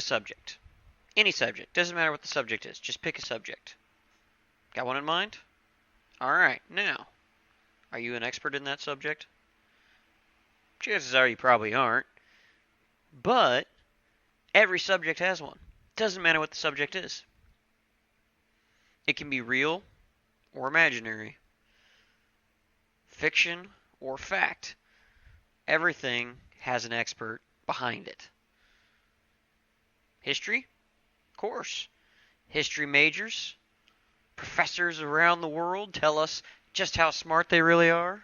subject. Any subject. Doesn't matter what the subject is. Just pick a subject. Got one in mind? Alright, now, are you an expert in that subject? Chances are you probably aren't. But every subject has one. Doesn't matter what the subject is. It can be real or imaginary. Fiction or fact. Everything has an expert behind it. History? Of course. History majors, professors around the world tell us just how smart they really are.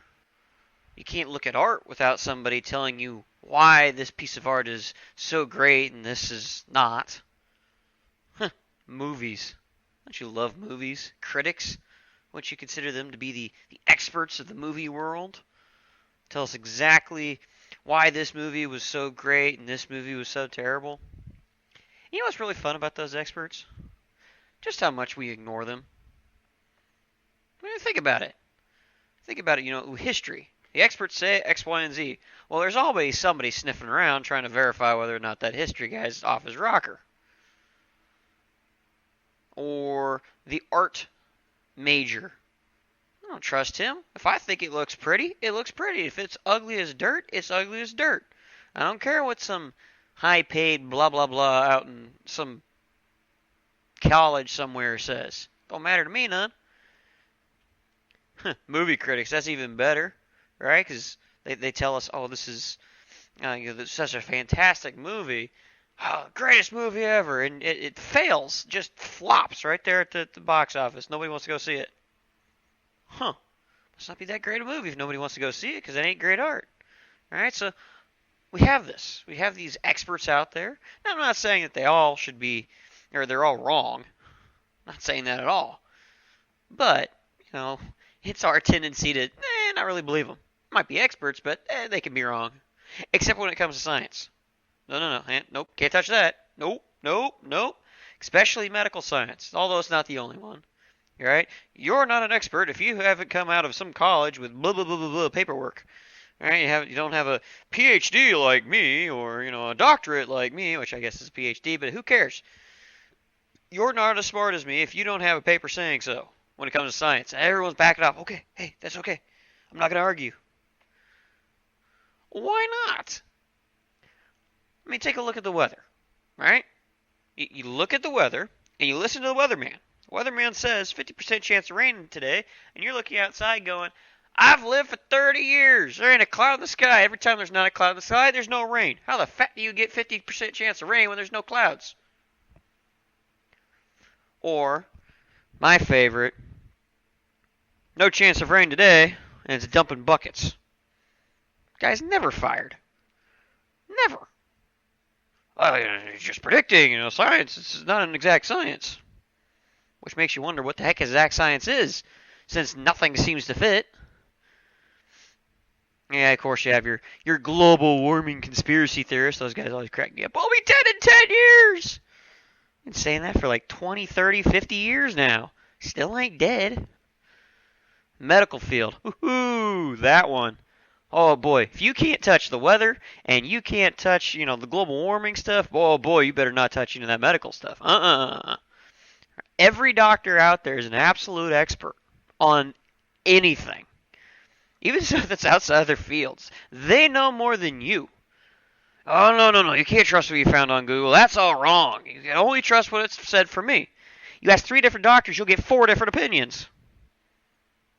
You can't look at art without somebody telling you why this piece of art is so great and this is not. Movies. Don't you love movies? Critics? Wouldn't you consider them to be the experts of the movie world? Tell us exactly why this movie was so great and this movie was so terrible. You know what's really fun about those experts? Just how much we ignore them. I mean, think about it. Think about it, history. The experts say X, Y, and Z. Well, there's always somebody sniffing around trying to verify whether or not that history guy's off his rocker. Or the art major. I don't trust him. If I think it looks pretty, it looks pretty. If it's ugly as dirt, it's ugly as dirt. I don't care what some high-paid blah, blah, blah out in some college somewhere says. Don't matter to me none. Movie critics, that's even better, right? Because they tell us, oh, this is such a fantastic movie. Oh, greatest movie ever. And it fails, just flops right there at the box office. Nobody wants to go see it. Must not be that great a movie if nobody wants to go see it, because it ain't great art. Alright, so we have this. We have these experts out there. Now, I'm not saying that they all should be, or they're all wrong. I'm not saying that at all. But, it's our tendency to not really believe them. Might be experts, but they can be wrong. Except when it comes to science. No. Nope, can't touch that. Nope. Especially medical science, although it's not the only one. Right? You're not an expert if you haven't come out of some college with blah, blah, blah, blah, blah paperwork. Right? You don't have a PhD like me, or, a doctorate like me, which I guess is a PhD, but who cares? You're not as smart as me if you don't have a paper saying so when it comes to science. Everyone's backing up. Okay, hey, that's okay. I'm not going to argue. Why not? I mean, take a look at the weather, right? You look at the weather, and you listen to the weatherman. The weatherman says 50% chance of rain today, and you're looking outside going, I've lived for 30 years. There ain't a cloud in the sky. Every time there's not a cloud in the sky, there's no rain. How the fuck do you get 50% chance of rain when there's no clouds? Or, my favorite, no chance of rain today, and it's dumping buckets. Guy's never fired. Never. It's just predicting, science. It's not an exact science. Which makes you wonder what the heck exact science is, since nothing seems to fit. Yeah, of course you have your global warming conspiracy theorists. Those guys always crack me up. I'll be dead in 10 years! Been saying that for like 20, 30, 50 years now. Still ain't dead. Medical field. Woohoo! That one. Oh boy, if you can't touch the weather and you can't touch, the global warming stuff, oh boy, you better not touch that medical stuff. Every doctor out there is an absolute expert on anything. Even stuff that's outside of their fields. They know more than you. Oh, no. You can't trust what you found on Google. That's all wrong. You can only trust what it's said for me. You ask 3 different doctors, you'll get 4 different opinions.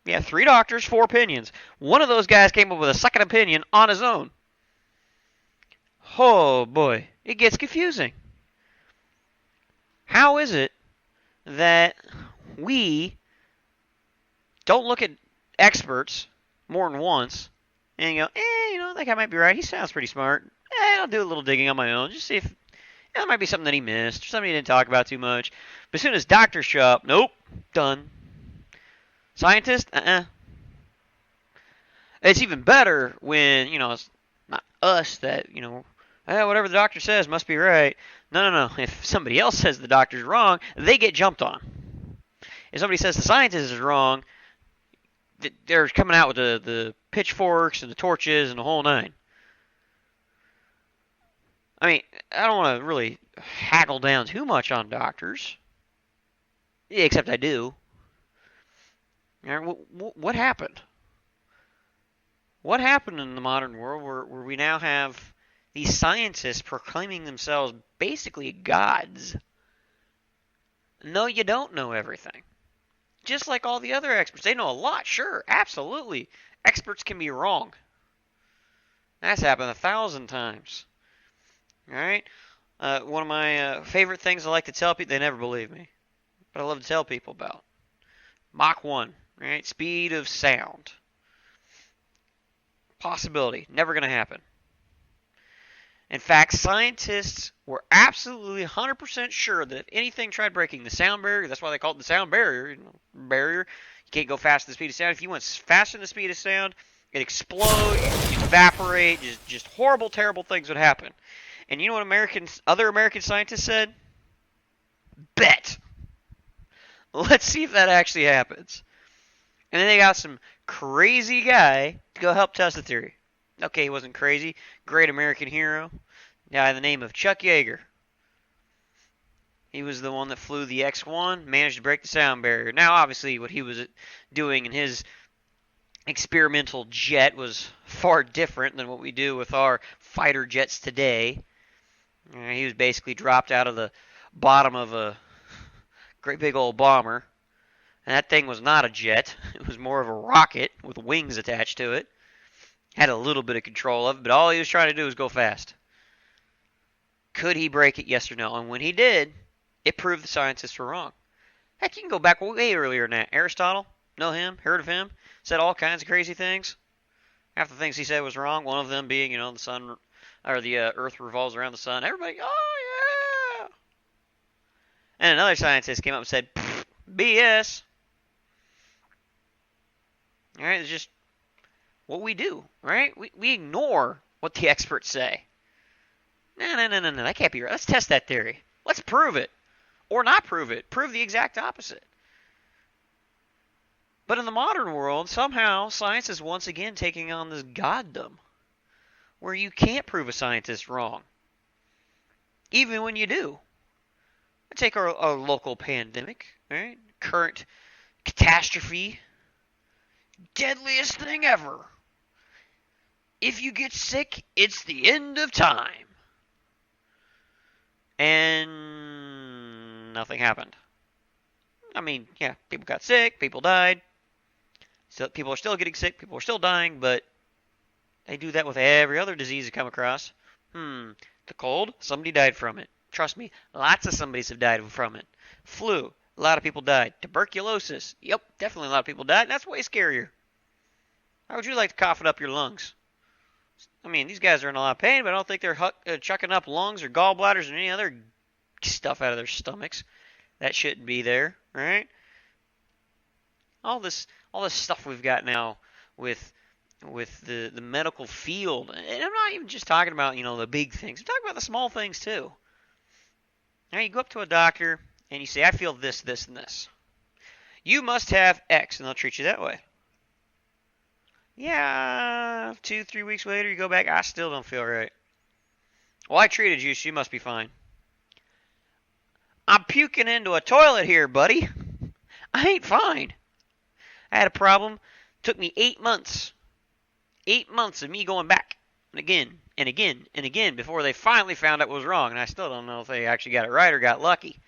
Yeah, 3 doctors, 4 opinions. One of those guys came up with a second opinion on his own. Oh, boy. It gets confusing. How is it that we don't look at experts more than once and go, that guy might be right. He sounds pretty smart. I'll do a little digging on my own. Just see if there might be something that he missed or something he didn't talk about too much. But as soon as doctors show up, nope, done. Scientist? It's even better when, it's not us that, whatever the doctor says must be right. No. If somebody else says the doctor's wrong, they get jumped on. If somebody says the scientist is wrong, they're coming out with the pitchforks and the torches and the whole nine. I mean, I don't want to really haggle down too much on doctors, except I do. What happened? What happened in the modern world where we now have these scientists proclaiming themselves basically gods? No, you don't know everything. Just like all the other experts. They know a lot, sure, absolutely. Experts can be wrong. That's happened 1,000 times. Alright? One of my favorite things I like to tell people, they never believe me, but I love to tell people about. Mach 1, right? Speed of sound. Possibility. Never going to happen. In fact, scientists were absolutely 100% sure that if anything tried breaking the sound barrier, that's why they call it the sound barrier, you can't go faster than the speed of sound. If you went faster than the speed of sound, it'd explode, you'd evaporate, just horrible, terrible things would happen. And you know what other American scientists said? Bet. Let's see if that actually happens. And then they got some crazy guy to go help test the theory. Okay, he wasn't crazy. Great American hero. Guy by the name of Chuck Yeager. He was the one that flew the X-1, managed to break the sound barrier. Now, obviously, what he was doing in his experimental jet was far different than what we do with our fighter jets today. He was basically dropped out of the bottom of a great big old bomber. And that thing was not a jet. It was more of a rocket with wings attached to it. Had a little bit of control of it, but all he was trying to do was go fast. Could he break it? Yes or no? And when he did, it proved the scientists were wrong. Heck, you can go back way earlier than that. Aristotle, know him, heard of him, said all kinds of crazy things. Half the things he said was wrong. One of them being, the sun or the Earth revolves around the sun. Everybody, oh yeah. And another scientist came up and said, BS. All right, it's just what we do, right? We ignore what the experts say. No, that can't be right. Let's test that theory. Let's prove it. Or not prove it. Prove the exact opposite. But in the modern world, somehow, science is once again taking on this goddom, where you can't prove a scientist wrong. Even when you do. Take our local pandemic, right? Current catastrophe. Deadliest thing ever. If you get sick, it's the end of time. And nothing happened. I mean, yeah, people got sick, people died. So people are still getting sick, people are still dying, but they do that with every other disease you come across. The cold, somebody died from it. Trust me, lots of somebodies have died from it. Flu, a lot of people died. Tuberculosis, yep, definitely a lot of people died, and that's way scarier. How would you like to cough it up your lungs? I mean, these guys are in a lot of pain, but I don't think they're chucking up lungs or gallbladders or any other stuff out of their stomachs. That shouldn't be there, right? All this stuff we've got now with the medical field, and I'm not even just talking about the big things. I'm talking about the small things too. Now you go up to a doctor and you say, I feel this, this, and this. You must have X, and they'll treat you that way. Yeah, 2-3 weeks later, you go back, I still don't feel right. Well, I treated you, so you must be fine. I'm puking into a toilet here, buddy. I ain't fine. I had a problem. Took me 8 months. 8 months of me going back and again and again and again before they finally found out what was wrong. And I still don't know if they actually got it right or got lucky.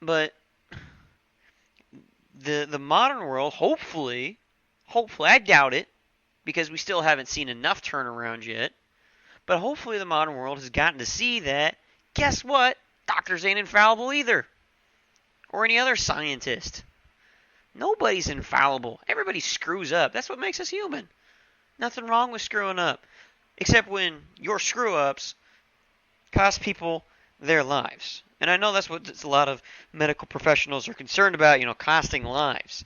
But the modern world, hopefully, I doubt it, because we still haven't seen enough turnaround yet, but hopefully the modern world has gotten to see that, guess what? Doctors ain't infallible either. Or any other scientist. Nobody's infallible. Everybody screws up. That's what makes us human. Nothing wrong with screwing up. Except when your screw-ups cost people their lives. And I know that's what a lot of medical professionals are concerned about, costing lives.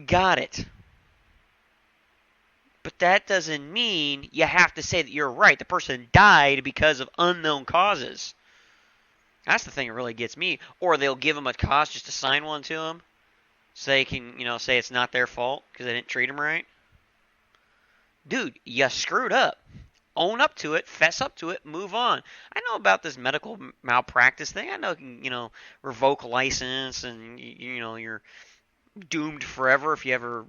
Got it. But that doesn't mean you have to say that you're right. The person died because of unknown causes. That's the thing that really gets me. Or they'll give them a cause just to sign one to them, so they can, say it's not their fault because they didn't treat them right. dude, you screwed up. Own up to it, fess up to it, move on. I know about this medical malpractice thing. I know you can, revoke license and you're doomed forever if you ever,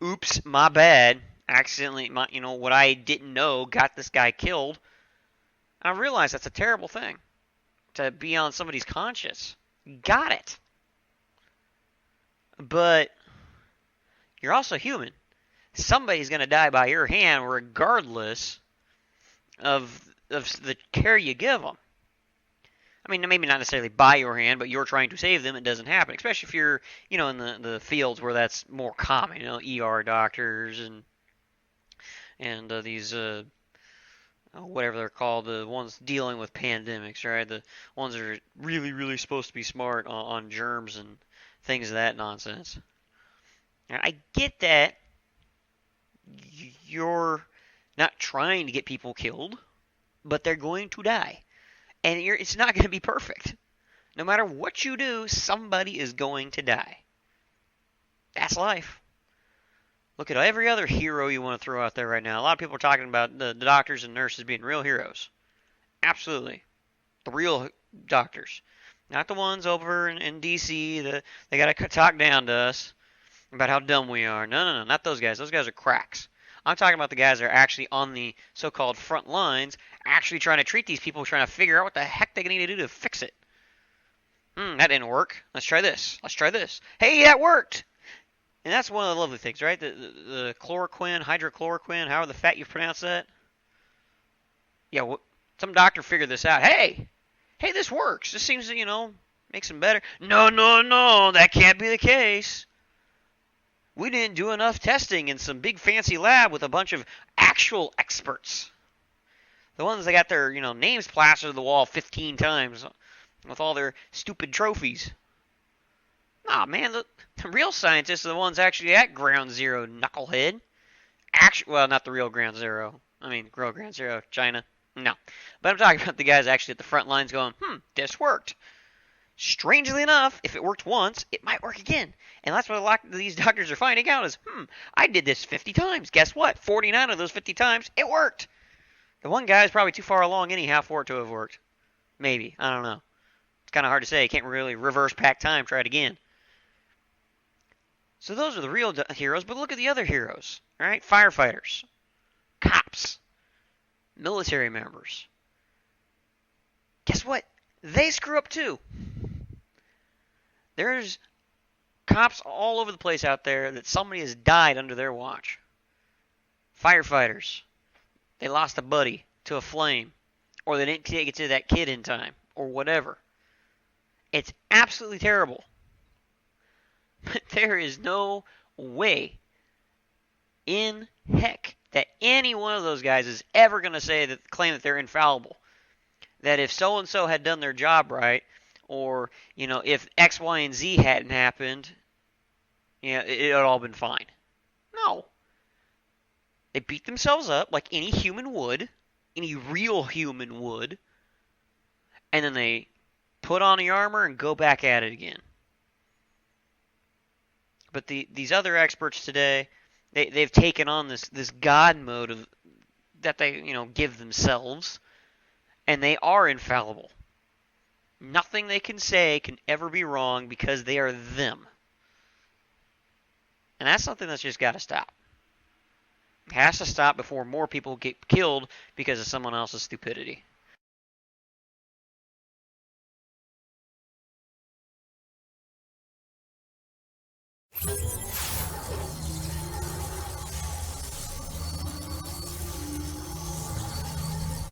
oops, my bad, accidentally, what I didn't know got this guy killed. I realize that's a terrible thing to be on somebody's conscience. Got it. But you're also human. Somebody's going to die by your hand regardless of the care you give them. I mean, maybe not necessarily by your hand, but you're trying to save them. It doesn't happen, especially if you're, in the fields where that's more common. ER doctors and these whatever they're called, the ones dealing with pandemics, right? The ones that are really, really supposed to be smart on germs and things of that nonsense. Now, I get that you're not trying to get people killed, but they're going to die. And it's not going to be perfect. No matter what you do, somebody is going to die. That's life. Look at every other hero you want to throw out there right now. A lot of people are talking about the doctors and nurses being real heroes. Absolutely. The real doctors. Not the ones over in D.C. that they got to talk down to us about how dumb we are. No, not those guys. Those guys are cracks. I'm talking about the guys that are actually on the so-called front lines, actually trying to treat these people, trying to figure out what the heck they need to do to fix it. That didn't work. Let's try this. Let's try this. Hey, that worked! And that's one of the lovely things, right? The chloroquine, hydrochloroquine, however the fat you pronounce that. Yeah, some doctor figured this out. Hey, this works. This seems to, makes them better. No, that can't be the case. We didn't do enough testing in some big fancy lab with a bunch of actual experts. The ones that got their, names plastered to the wall 15 times with all their stupid trophies. Nah, man, the real scientists are the ones actually at ground zero, knucklehead. Well, not the real ground zero. I mean, real ground zero, China. No. But I'm talking about the guys actually at the front lines going, this worked. Strangely enough, if it worked once, it might work again. And that's what a lot of these doctors are finding out is, I did this 50 times. Guess what? 49 of those 50 times, it worked. The one guy is probably too far along anyhow for it to have worked. Maybe. I don't know. It's kind of hard to say. You can't really reverse back time. Try it again. So those are the real heroes, but look at the other heroes. All right? Firefighters. Cops. Military members. Guess what? They screw up too. There's cops all over the place out there that somebody has died under their watch. Firefighters. They lost a buddy to a flame. Or they didn't take it to that kid in time. Or whatever. It's absolutely terrible. But there is no way in heck that any one of those guys is ever going to claim that they're infallible. That if so-and-so had done their job right, or, if X, Y, and Z hadn't happened, it had all been fine. No. They beat themselves up like any human would, any real human would, and then they put on the armor and go back at it again. But these other experts today, they've taken on this God mode that they give themselves, and they are infallible. Nothing they can say can ever be wrong because they are them. And that's something that's just got to stop. It has to stop before more people get killed because of someone else's stupidity.